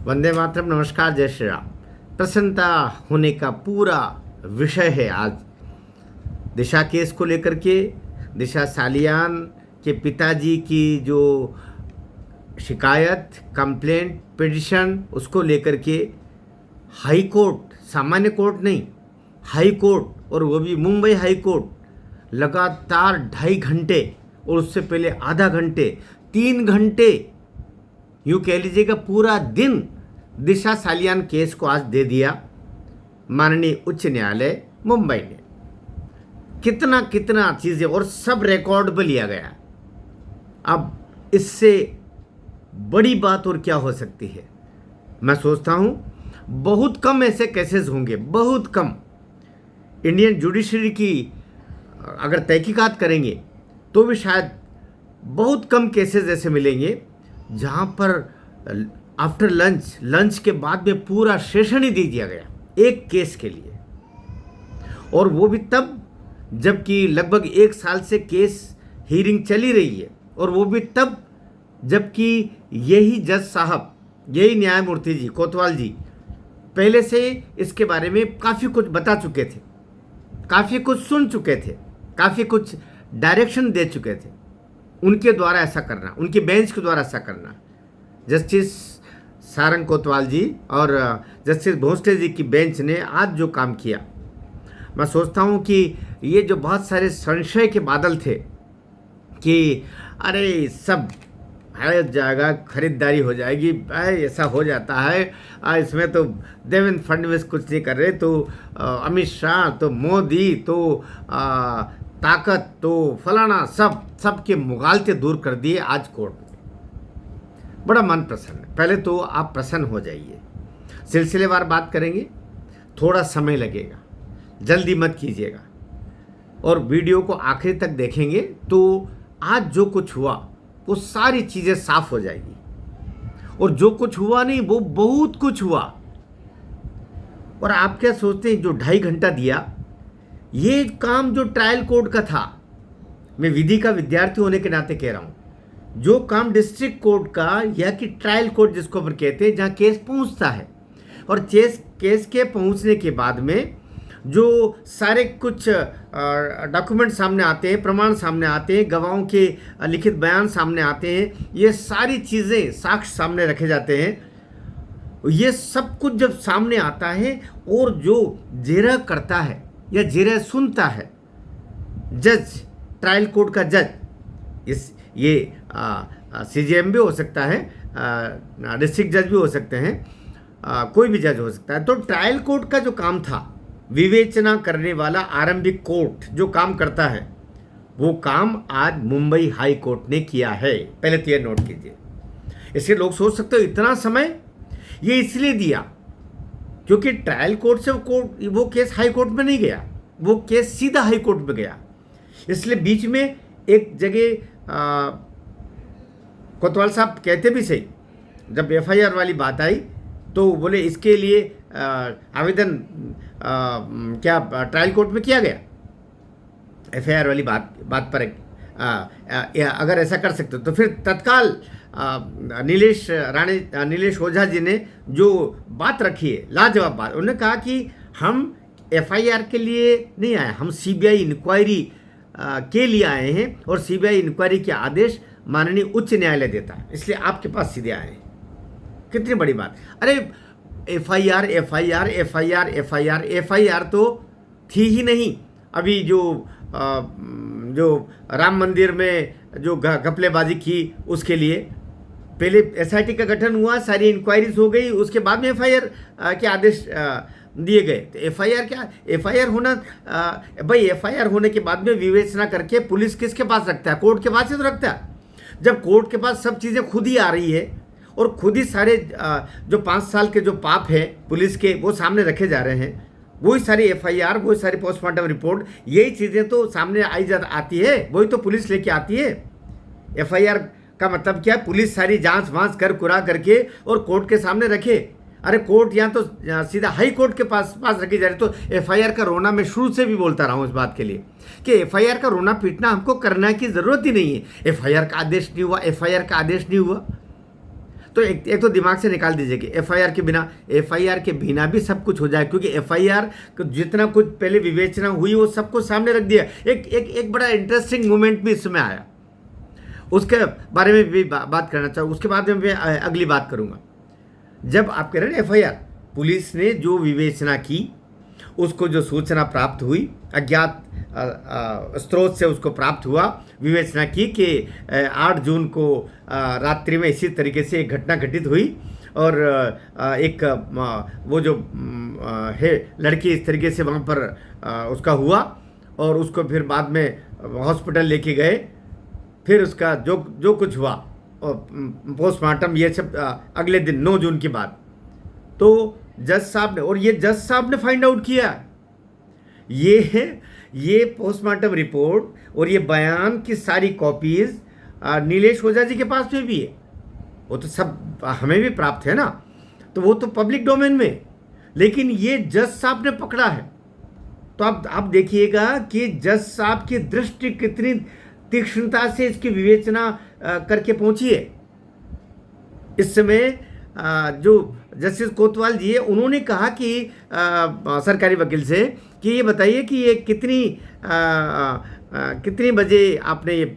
वंदे मातरम। नमस्कार, जय श्री राम। प्रसन्नता होने का पूरा विषय है आज दिशा केस को लेकर के। दिशा सालियान के पिताजी की जो शिकायत, कंप्लेंट, पिटिशन, उसको लेकर के हाई कोर्ट, सामान्य कोर्ट नहीं, हाई कोर्ट, और वो भी मुंबई हाई कोर्ट, लगातार 2.5 घंटे और उससे पहले आधा घंटे, 3 घंटे, यूँ कह लीजिएगा पूरा दिन दिशा सालियान केस को आज दे दिया माननीय उच्च न्यायालय मुंबई ने। कितना कितना चीज़ें और सब रिकॉर्ड पर लिया गया। अब इससे बड़ी बात और क्या हो सकती है? मैं सोचता हूँ बहुत कम ऐसे केसेस होंगे, बहुत कम। इंडियन जुडिशरी की अगर तहकीकात करेंगे तो भी शायद बहुत कम केसेस ऐसे मिलेंगे जहाँ पर आफ्टर लंच के बाद में पूरा सेशन ही दे दिया गया एक केस के लिए, और वो भी तब जबकि लगभग 1 साल से केस हीरिंग चली रही है, और वो भी तब जबकि यही जज साहब, यही न्यायमूर्ति जी कोतवाल जी पहले से इसके बारे में काफ़ी कुछ बता चुके थे, काफ़ी कुछ सुन चुके थे, काफ़ी कुछ डायरेक्शन दे चुके थे। उनके द्वारा ऐसा करना, उनकी बेंच के द्वारा ऐसा करना, जस्टिस सारंग कोतवाल जी और जस्टिस भोसले जी की बेंच ने आज जो काम किया, मैं सोचता हूँ कि ये जो बहुत सारे संशय के बादल थे कि अरे सब है जाएगा, खरीदारी हो जाएगी, ऐसा हो जाता है, इसमें तो देवेंद्र फडणवीस कुछ नहीं कर रहे, तो अमित शाह, तो मोदी, तो ताकत, तो फलाना, सब के मुगालते दूर कर दिए आज कोर्ट में। बड़ा मन प्रसन्न है। पहले तो आप प्रसन्न हो जाइए। सिलसिलेवार बात करेंगे, थोड़ा समय लगेगा, जल्दी मत कीजिएगा, और वीडियो को आखिर तक देखेंगे तो आज जो कुछ हुआ वो सारी चीज़ें साफ हो जाएगी, और जो कुछ हुआ नहीं वो बहुत कुछ हुआ। और आप क्या सोचते हैं जो 2.5 घंटा दिया, ये काम जो ट्रायल कोर्ट का था, मैं विधि का विद्यार्थी होने के नाते कह रहा हूँ, जो काम डिस्ट्रिक्ट कोर्ट का या कि ट्रायल कोर्ट जिसको पर कहते हैं, जहाँ केस पहुँचता है, और केस के पहुँचने के बाद में जो सारे कुछ डॉक्यूमेंट सामने आते हैं, प्रमाण सामने आते हैं, गवाहों के लिखित बयान सामने आते हैं, ये सारी चीज़ें, साक्ष्य सामने रखे जाते हैं। ये सब कुछ जब सामने आता है और जो जेरा करता है या जेरा सुनता है जज, ट्रायल कोर्ट का जज, ये CJM भी हो सकता है, डिस्ट्रिक्ट जज भी हो सकते हैं, कोई भी जज हो सकता है। तो ट्रायल कोर्ट का जो काम था, विवेचना करने वाला आरंभिक कोर्ट जो काम करता है, वो काम आज मुंबई हाई कोर्ट ने किया है। पहले तो ये नोट कीजिए। इसलिए लोग सोच सकते हो इतना समय ये इसलिए दिया क्योंकि ट्रायल कोर्ट से वो केस हाई कोर्ट में नहीं गया, वो केस सीधा हाई कोर्ट में गया। इसलिए बीच में एक जगह कोतवाल साहब कहते भी सही, जब FIR वाली बात आई तो बोले इसके लिए आवेदन क्या ट्रायल कोर्ट में किया गया? FIR वाली बात पर अगर ऐसा कर सकते तो फिर तत्काल नीलेश ओझा जी ने जो बात रखी है, लाजवाब बात, उन्होंने कहा कि हम FIR के लिए नहीं आए, हम CBI इंक्वायरी के लिए आए हैं, और CBI इंक्वायरी के आदेश माननीय उच्च न्यायालय देता है, इसलिए आपके पास सीधे आए हैं। कितनी बड़ी बात! अरे FIR तो थी ही नहीं। अभी जो राम मंदिर में जो घपलेबाजी की, उसके लिए पहले SIT का गठन हुआ, सारी इंक्वायरीज हो गई, उसके बाद में FIR के आदेश दिए गए। तो FIR क्या, FIR होना भाई, FIR होने के बाद में विवेचना करके पुलिस किसके पास रखता है? कोर्ट के पास ही तो रखता है। जब कोर्ट के पास सब चीज़ें खुद ही आ रही है और खुद ही सारे जो 5 साल के जो पाप है पुलिस के, वो सामने रखे जा रहे हैं, वही सारी FIR, वही सारी पोस्टमार्टम रिपोर्ट, यही चीज़ें तो सामने आती है, वही तो पुलिस लेके आती है। FIR का मतलब क्या है? पुलिस सारी जांच वाँच कर कुरा करके और कोर्ट के सामने रखे। अरे कोर्ट यहाँ तो सीधा हाई कोर्ट के पास रखी जा रही। तो FIR का रोना, मैं शुरू से भी बोलता रहा हूँ इस बात के लिए कि FIR का रोना पीटना हमको करना की ज़रूरत ही नहीं है। FIR का आदेश नहीं हुआ, FIR का आदेश नहीं हुआ, तो एक तो दिमाग से निकाल दीजिए कि एफआईआर के बिना भी सब कुछ हो जाए, क्योंकि एफआईआर जितना कुछ पहले विवेचना हुई वो सब कुछ सामने रख दिया। एक बड़ा इंटरेस्टिंग मोमेंट भी इसमें आया, उसके बारे में भी बात करना चाहूँ, उसके बाद में मैं अगली बात करूँगा। जब आप कह रहे हैं एफआईआर, पुलिस ने जो विवेचना की, उसको जो सूचना प्राप्त हुई, अज्ञात स्रोत से उसको प्राप्त हुआ, विवेचना की कि 8 जून को रात्रि में इसी तरीके से एक घटना घटित हुई और एक वो जो है लड़की इस तरीके से वहाँ पर उसका हुआ और उसको फिर बाद में हॉस्पिटल लेके गए, फिर उसका जो कुछ हुआ और पोस्टमार्टम ये सब अगले दिन 9 जून की बात। तो जज साहब ने, और ये जज साहब ने फाइंड आउट किया, ये पोस्टमार्टम रिपोर्ट और ये बयान की सारी कॉपीज नीलेश ओझा जी के पास में भी है। वो तो सब हमें भी प्राप्त है ना, तो वो तो पब्लिक डोमेन में, लेकिन ये जज साहब ने पकड़ा है। तो आप देखिएगा कि जज साहब की दृष्टि कितनी तीक्ष्णता से इसकी विवेचना करके पहुंची है। इस समय जो जस्टिस कोतवाल जी है, उन्होंने कहा कि सरकारी वकील से कि ये बताइए कि ये कितनी बजे आपने ये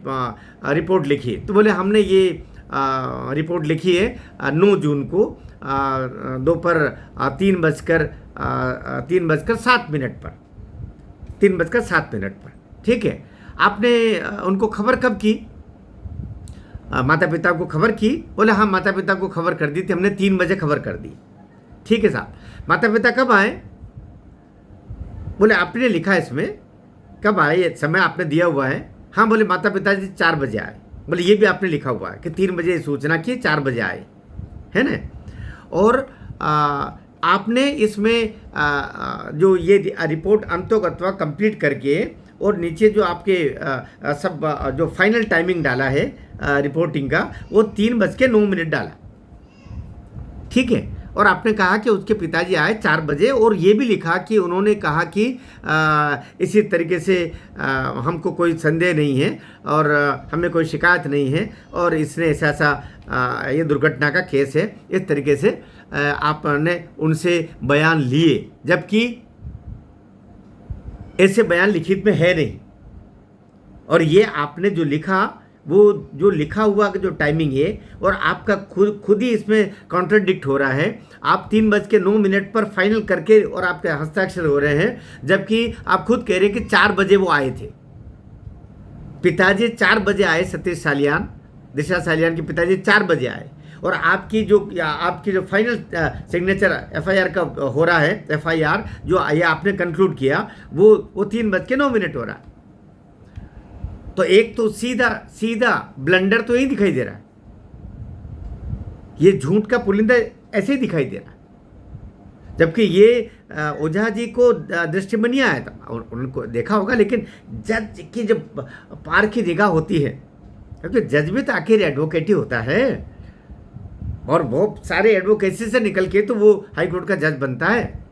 रिपोर्ट लिखी। तो बोले हमने ये रिपोर्ट लिखी है 9 जून को दोपहर 3:07 पर 3:07 पर। ठीक है, आपने उनको खबर कब की? माता पिता को खबर की? बोले हाँ, माता पिता को खबर कर दी थी हमने, 3 बजे खबर कर दी। ठीक है साहब, माता पिता कब आए? बोले आपने लिखा इसमें कब आए, ये समय आपने दिया हुआ है। हाँ, बोले माता पिता जी 4 बजे आए। बोले ये भी आपने लिखा हुआ है कि 3 बजे सूचना की, 4 बजे आए, है ना। और आपने इसमें जो ये रिपोर्ट अंतोगत्वा कंप्लीट करके और नीचे जो आपके सब जो फाइनल टाइमिंग डाला है रिपोर्टिंग का, वो 3:09 डाला। ठीक है, और आपने कहा कि उसके पिताजी आए 4 बजे, और ये भी लिखा कि उन्होंने कहा कि इसी तरीके से हमको कोई संदेह नहीं है और हमें कोई शिकायत नहीं है और इसने ऐसा ये दुर्घटना का केस है। इस तरीके से आपने उनसे बयान लिए, जबकि ऐसे बयान लिखित में है नहीं। और ये आपने जो लिखा, वो जो लिखा हुआ जो टाइमिंग है और आपका खुद ही इसमें कॉन्ट्रडिक्ट हो रहा है। आप 3:09 पर फाइनल करके और आपके हस्ताक्षर हो रहे हैं, जबकि आप खुद कह रहे हैं कि 4 बजे वो आए थे। पिताजी 4 बजे आए, सतीश सालियान, दिशा सालियान के पिताजी 4 बजे आए, और आपकी जो फाइनल सिग्नेचर एफआईआर का हो रहा है, एफआईआर जो ये आपने कंक्लूड किया, वो 3:09 हो रहा है। तो एक तो सीधा ब्लंडर तो यही दिखाई दे रहा है, ये झूठ का पुलिंदा ऐसे ही दिखाई दे रहा है। जबकि ये ओझा जी को दृष्टि में नहीं आया था, और उनको देखा होगा, लेकिन जज की जब पार की निगाह होती है, क्योंकि जज भी तो आखिर एडवोकेट ही होता है, और बहुत सारे एडवोकेसी से निकल के तो वो हाई कोर्ट का जज बनता है।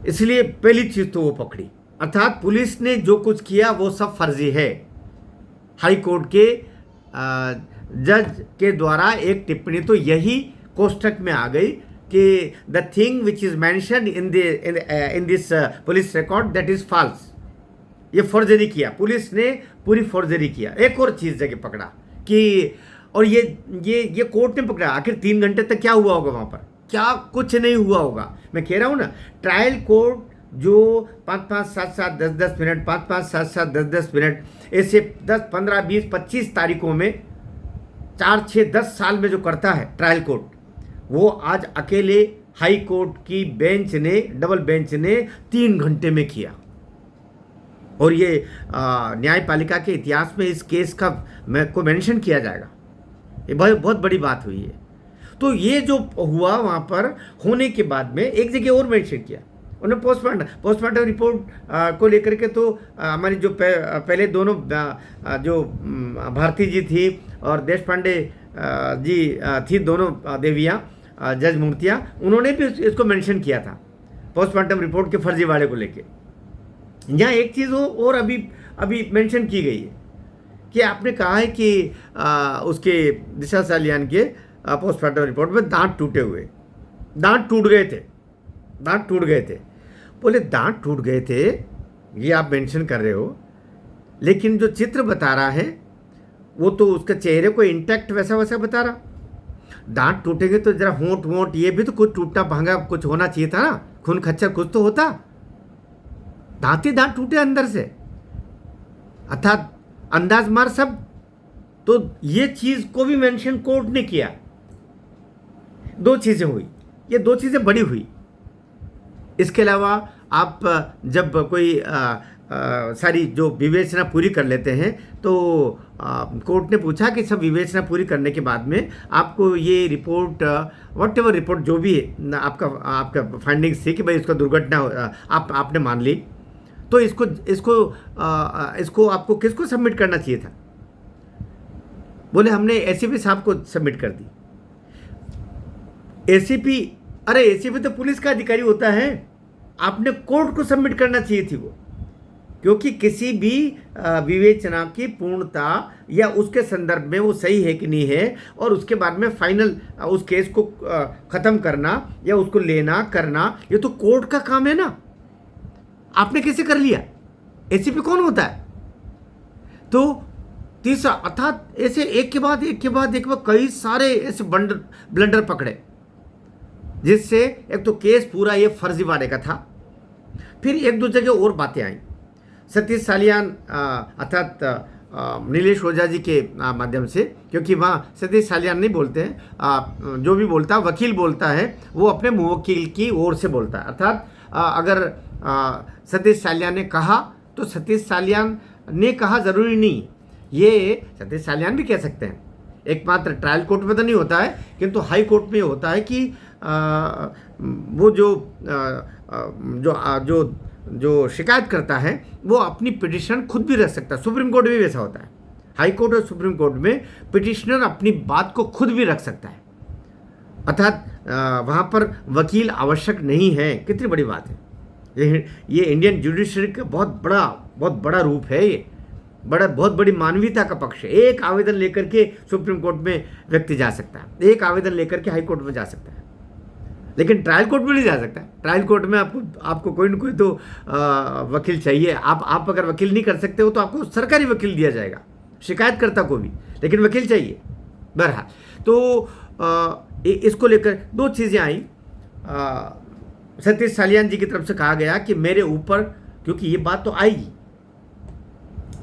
इसलिए पहली चीज तो वो पकड़ी, अर्थात पुलिस ने जो कुछ किया वो सब फर्जी है। हाई कोर्ट के जज के द्वारा एक टिप्पणी तो यही कोष्ठक में आ गई कि the thing which is mentioned in this police record that is false. ये फॉर्जरी किया, पुलिस ने पूरी फॉर्जरी किया। एक और चीज जगह पकड़ा कि, और ये कोर्ट ने पकड़ा, आखिर 3 घंटे तक क्या हुआ होगा वहां पर? क्या कुछ नहीं हुआ होगा। मैं कह रहा हूं ना, ट्रायल कोर्ट जो 5-5, 7-7, 10-10 मिनट, 5-5, 7-7, 10-10 मिनट, ऐसे 10, 15, 20, 25 तारीखों में 4, 6, 10 साल में जो करता है ट्रायल कोर्ट, वो आज अकेले हाई कोर्ट की बेंच ने, डबल बेंच ने 3 घंटे में किया। और ये न्यायपालिका के इतिहास में इस केस का को मेंशन किया जाएगा। ये बहुत बड़ी बात हुई है। तो ये जो हुआ वहाँ पर होने के बाद में एक जगह और मेंशन किया उन्होंने, पोस्टमार्टम रिपोर्ट को लेकर के। तो हमारी जो पहले दोनों जो भारती जी थी और देश पांडे जी थी, दोनों देवियाँ जज मूर्तियाँ, उन्होंने भी इसको मेंशन किया था पोस्टमार्टम रिपोर्ट के फर्जीवाड़े को लेके। यहाँ एक चीज़ और अभी मेंशन की गई है कि आपने कहा है कि उसके दिशा सालियान के पोस्टमार्टम रिपोर्ट में दांत टूटे हुए, दांत टूट गए थे, दांत टूट गए थे। बोले दांत टूट गए थे, ये आप मेंशन कर रहे हो, लेकिन जो चित्र बता रहा है वो तो उसके चेहरे को इंटैक्ट वैसा वैसा बता रहा। दांत टूटेंगे तो जरा होंठ वोंठ ये भी तो कुछ टूटना भांगा कुछ होना चाहिए था ना, खून खच्चर कुछ तो होता। दांत ही दांत टूटे अंदर से, अर्थात अंदाज मार सब। तो ये चीज को भी मेंशन कोर्ट ने किया। दो चीजें हुई, ये दो चीजें बड़ी हुई। इसके अलावा आप जब कोई सारी जो विवेचना पूरी कर लेते हैं तो कोर्ट ने पूछा कि सब विवेचना पूरी करने के बाद में आपको ये रिपोर्ट वट एवर रिपोर्ट जो भी है आपका फाइंडिंग्स थी कि भाई इसका दुर्घटना आपने मान ली, तो इसको आपको किसको सबमिट करना चाहिए था? बोले हमने एसीपी साहब को सबमिट कर दी। एसीपी, अरे एसीपी तो पुलिस का अधिकारी होता है, आपने कोर्ट को सबमिट करना चाहिए थी वो, क्योंकि किसी भी विवेचना की पूर्णता या उसके संदर्भ में वो सही है कि नहीं है और उसके बाद में फाइनल उस केस को ख़त्म करना या उसको लेना करना, ये तो कोर्ट का काम है ना। आपने कैसे कर लिया? एसीपी कौन होता है? तो तीसरा, अर्थात ऐसे एक के बाद एक कई सारे ऐसे ब्लंडर पकड़े, जिससे एक तो केस पूरा ये फर्जीवाड़े का था। फिर एक दो जगह और बातें आई। सतीश सालियान अर्थात नीलेश ओझा जी के माध्यम से, क्योंकि वहाँ सतीश सालियान नहीं बोलते हैं, जो भी बोलता है वकील बोलता है, वो अपने मुवक्किल की ओर से बोलता है। अर्थात अगर सतीश सालियान ने कहा तो सतीश सालियान ने कहा ज़रूरी नहीं, ये सतीश सालियान भी कह सकते हैं। एकमात्र ट्रायल कोर्ट में तो नहीं होता है, किंतु हाई कोर्ट में होता है कि वो जो शिकायत करता है वो अपनी पिटिशन खुद भी रख सकता है। सुप्रीम कोर्ट में वैसा होता है। हाई कोर्ट और सुप्रीम कोर्ट में पिटिशनर अपनी बात को खुद भी रख सकता है, अर्थात वहाँ पर वकील आवश्यक नहीं है। कितनी बड़ी बात है ये इंडियन जुडिशरी का बहुत बड़ा रूप है। ये बहुत बड़ी मानवीयता का पक्ष है। एक आवेदन लेकर के सुप्रीम कोर्ट में व्यक्ति जा सकता है, एक आवेदन लेकर के हाई कोर्ट में जा सकता है, लेकिन ट्रायल कोर्ट में नहीं जा सकता। ट्रायल कोर्ट में आपको कोई ना कोई तो वकील चाहिए। आप अगर वकील नहीं कर सकते हो तो आपको सरकारी वकील दिया जाएगा, शिकायतकर्ता को भी, लेकिन वकील चाहिए। बहरहाल, तो इसको लेकर दो चीज़ें आई। सतीश सालियान जी की तरफ से कहा गया कि मेरे ऊपर, क्योंकि ये बात तो आएगी,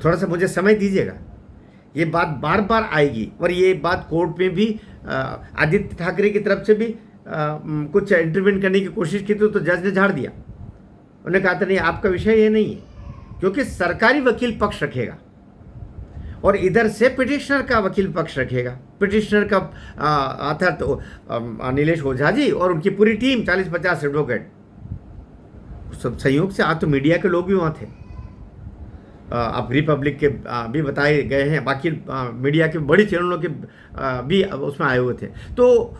थोड़ा सा मुझे समय दीजिएगा, ये बात बार बार आएगी। और ये बात कोर्ट में भी आदित्य ठाकरे की तरफ से भी कुछ इंटरवेंट करने की कोशिश की तो जज ने झाड़ दिया। उन्होंने कहा था नहीं, आपका विषय ये नहीं है, क्योंकि सरकारी वकील पक्ष रखेगा और इधर से पिटिशनर का वकील पक्ष रखेगा। पिटिशनर का अर्थात तो नीलेश ओझा जी और उनकी पूरी टीम 40-50 एडवोकेट, सब संयोग से आज तो मीडिया के लोग भी वहाँ थे। अब रिपब्लिक के भी बताए गए हैं, बाकी मीडिया के बड़ी चैनलों के भी उसमें आए हुए थे। तो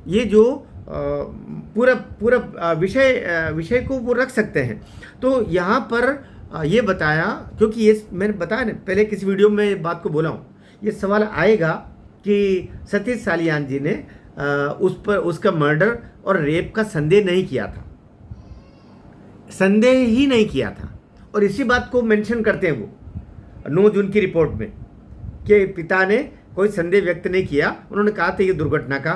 ये जो पूरा विषय को वो रख सकते हैं। तो यहाँ पर ये बताया, क्योंकि ये मैंने बताया ना पहले किसी वीडियो में बात को बोला हूँ, ये सवाल आएगा कि सतीश सालियान जी ने उस पर उसका मर्डर और रेप का संदेह नहीं किया था, संदेह ही नहीं किया था। और इसी बात को मेंशन करते हैं वो 9 जून की रिपोर्ट में कि पिता ने कोई संदेह व्यक्त नहीं किया। उन्होंने कहा था ये दुर्घटना का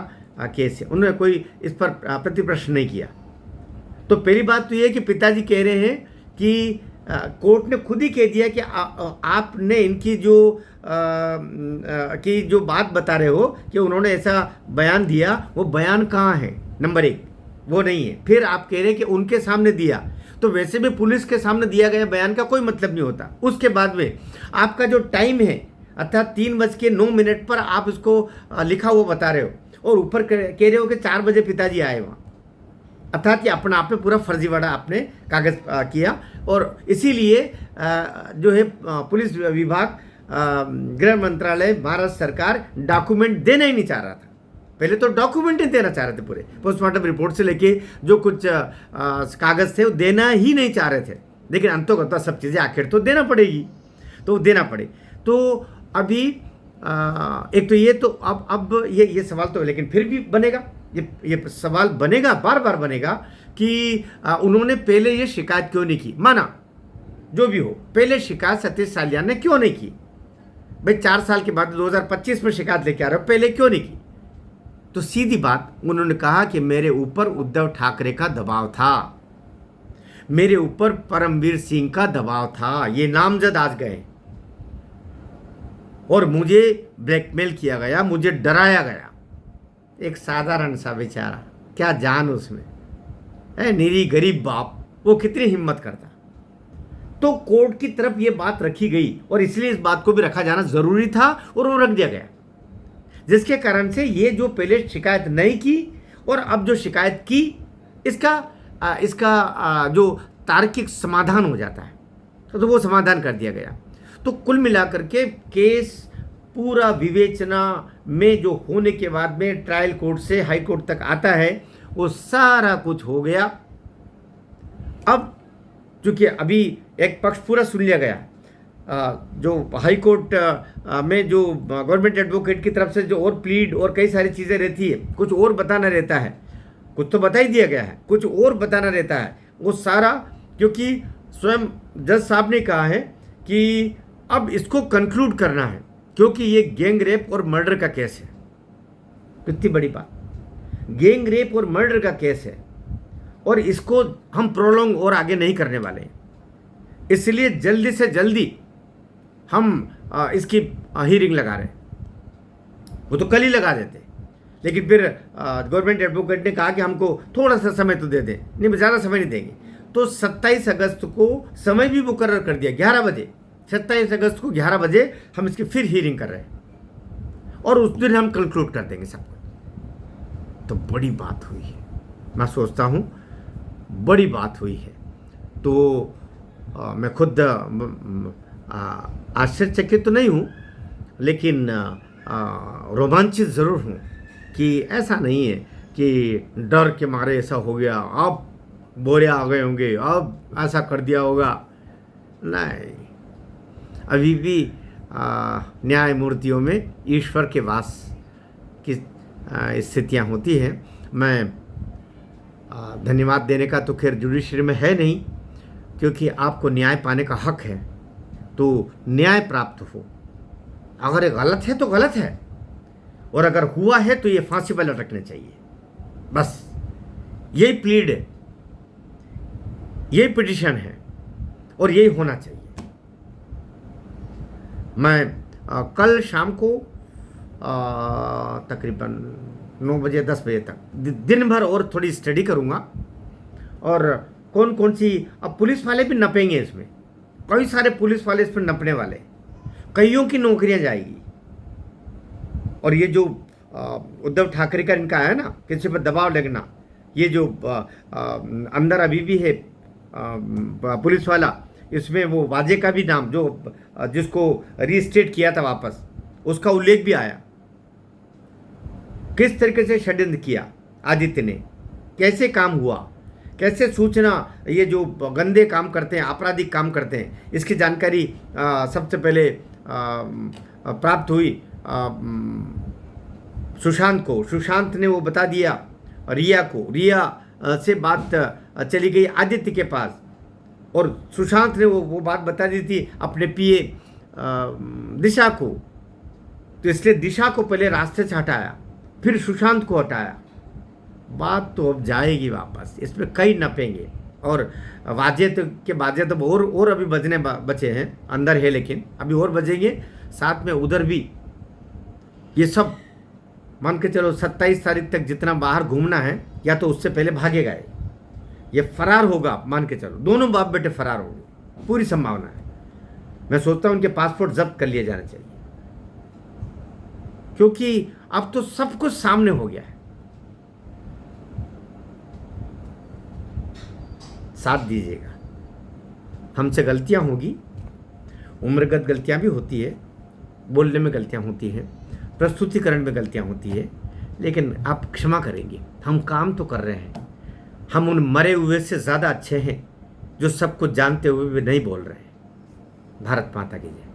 केस है, उन्होंने कोई इस पर प्रति प्रश्न नहीं किया। तो पहली बात तो ये कि पिताजी कह रहे हैं कि कोर्ट ने खुद ही कह दिया कि आपने इनकी जो बात बता रहे हो कि उन्होंने ऐसा बयान दिया, वो बयान कहाँ है? नंबर 1 वो नहीं है। फिर आप कह रहे हैं कि उनके सामने दिया, तो वैसे भी पुलिस के सामने दिया गया बयान का कोई मतलब नहीं होता। उसके बाद में आपका जो टाइम है, अर्थात 3:09 पर आप इसको लिखा हुआ बता रहे हो और ऊपर कह रहे हो कि 4 बजे पिताजी आए वहाँ, अर्थात कि अपना आप में पूरा फर्जीवाड़ा आपने कागज किया। और इसीलिए जो है पुलिस विभाग, गृह मंत्रालय, भारत सरकार डॉक्यूमेंट देना ही नहीं चाह रहा था। पहले तो डॉक्यूमेंट नहीं देना चाह रहे थे, पूरे पोस्टमार्टम रिपोर्ट से लेके जो कुछ कागज थे वो देना ही नहीं चाह रहे थे, लेकिन अंतोगत सब चीज़ें आखिर तो देना पड़ेगी, तो देना पड़े। तो अभी एक तो ये तो अब ये सवाल तो, लेकिन फिर भी बनेगा, ये सवाल बनेगा, बार बार बनेगा कि उन्होंने पहले ये शिकायत क्यों नहीं की। माना जो भी हो, पहले शिकायत सतीश सालियान ने क्यों नहीं की? भाई 4 साल के बाद 2025 में शिकायत लेके आ रहे हो, पहले क्यों नहीं की? तो सीधी बात, उन्होंने कहा कि मेरे ऊपर उद्धव ठाकरे का दबाव था, मेरे ऊपर परमवीर सिंह का दबाव था, ये नामजद आज गए और मुझे ब्लैकमेल किया गया, मुझे डराया गया। एक साधारण सा बेचारा, क्या जान उसमें है, निरी गरीब बाप, वो कितनी हिम्मत करता। तो कोर्ट की तरफ ये बात रखी गई और इसलिए इस बात को भी रखा जाना जरूरी था और वो रख दिया गया, जिसके कारण से ये जो पहले शिकायत नहीं की और अब जो शिकायत की, इसका जो तार्किक समाधान हो जाता है, तो वो समाधान कर दिया गया। तो कुल मिलाकर के केस पूरा विवेचना में जो होने के बाद में ट्रायल कोर्ट से हाई कोर्ट तक आता है, वो सारा कुछ हो गया। अब चूंकि अभी एक पक्ष पूरा सुन लिया गया, जो हाई कोर्ट में जो गवर्नमेंट एडवोकेट की तरफ से जो और प्लीड और कई सारी चीज़ें रहती है, कुछ और बताना रहता है, कुछ तो बता ही दिया गया है, कुछ और बताना रहता है, वो सारा, क्योंकि स्वयं जज साहब ने कहा है कि अब इसको कंक्लूड करना है, क्योंकि ये गैंग रेप और मर्डर का केस है। कितनी बड़ी बात, गैंग रेप और मर्डर का केस है और इसको हम प्रोलॉन्ग और आगे नहीं करने वाले हैं। इसलिए जल्दी से जल्दी हम इसकी हियरिंग लगा रहे हैं। वो तो कल ही लगा देते, लेकिन फिर गवर्नमेंट एडवोकेट ने कहा कि हमको थोड़ा सा समय तो दे दें, नहीं ज़्यादा समय नहीं देंगे। तो 27 अगस्त को समय भी मुकर्रर कर दिया, 11 बजे, 27 अगस्त को 11 बजे हम इसकी फिर हियरिंग कर रहे हैं और उस दिन हम कंक्लूड कर देंगे सब कुछ। तो बड़ी बात हुई है, मैं सोचता हूँ बड़ी बात हुई है। तो मैं खुद आश्चर्यचकित तो नहीं हूँ, लेकिन रोमांचित ज़रूर हूँ कि ऐसा नहीं है कि डर के मारे ऐसा हो गया, अब बोरे आ गए होंगे, अब ऐसा कर दिया होगा। नहीं, अभी भी न्यायमूर्तियों में ईश्वर के वास की स्थितियाँ होती हैं। मैं धन्यवाद देने का तो खैर जुडिशरी में है नहीं, क्योंकि आपको न्याय पाने का हक है, तो न्याय प्राप्त हो। अगर ये गलत है तो गलत है, और अगर हुआ है तो ये फांसी पर लटकने चाहिए। बस यही प्लीड है, यही पिटिशन है और यही होना चाहिए। मैं कल शाम को तकरीबन 9 बजे 10 बजे तक दिन भर और थोड़ी स्टडी करूँगा, और कौन कौन सी, अब पुलिस वाले भी नपेंगे इसमें, कई सारे पुलिस वाले इस पर नपने वाले, कईयों की नौकरियां जाएगी। और ये जो उद्धव ठाकरे का इनका है ना, किसी पर दबाव लगना, ये जो अंदर अभी भी है पुलिस वाला, इसमें वो वाजे का भी नाम, जो जिसको रीस्टेट किया था वापस, उसका उल्लेख भी आया। किस तरीके से षड्यंत्र किया आदित्य ने, कैसे काम हुआ, कैसे सूचना, ये जो गंदे काम करते हैं, आपराधिक काम करते हैं, इसकी जानकारी सबसे पहले प्राप्त हुई सुशांत को। सुशांत ने वो बता दिया रिया को, रिया से बात चली गई आदित्य के पास, और सुशांत ने वो बात बता दी थी अपने पीए दिशा को। तो इसलिए दिशा को पहले रास्ते से हटाया, फिर सुशांत को हटाया। बात तो अब जाएगी वापस, इसमें कई नपेंगे, और वाजे तो के बाजे तो और अभी बजने बचे हैं, अंदर है लेकिन अभी और बजेंगे, साथ में उधर भी। ये सब मान के चलो 27 तारीख तक जितना बाहर घूमना है, या तो उससे पहले भागेगा, ये फरार होगा, मान के चलो दोनों बाप बेटे फरार होंगे, पूरी संभावना है। मैं सोचता हूँ उनके पासपोर्ट जब्त कर लिए जाने चाहिए, क्योंकि अब तो सब कुछ सामने हो गया है। साथ दीजिएगा, हमसे गलतियां होगी, उम्रगत गलतियां भी होती है, बोलने में गलतियां होती हैं, प्रस्तुतिकरण में गलतियां होती है, लेकिन आप क्षमा करेंगे। हम काम तो कर रहे हैं, हम उन मरे हुए से ज़्यादा अच्छे हैं जो सब कुछ जानते हुए भी नहीं बोल रहे हैं। भारत माता की जय।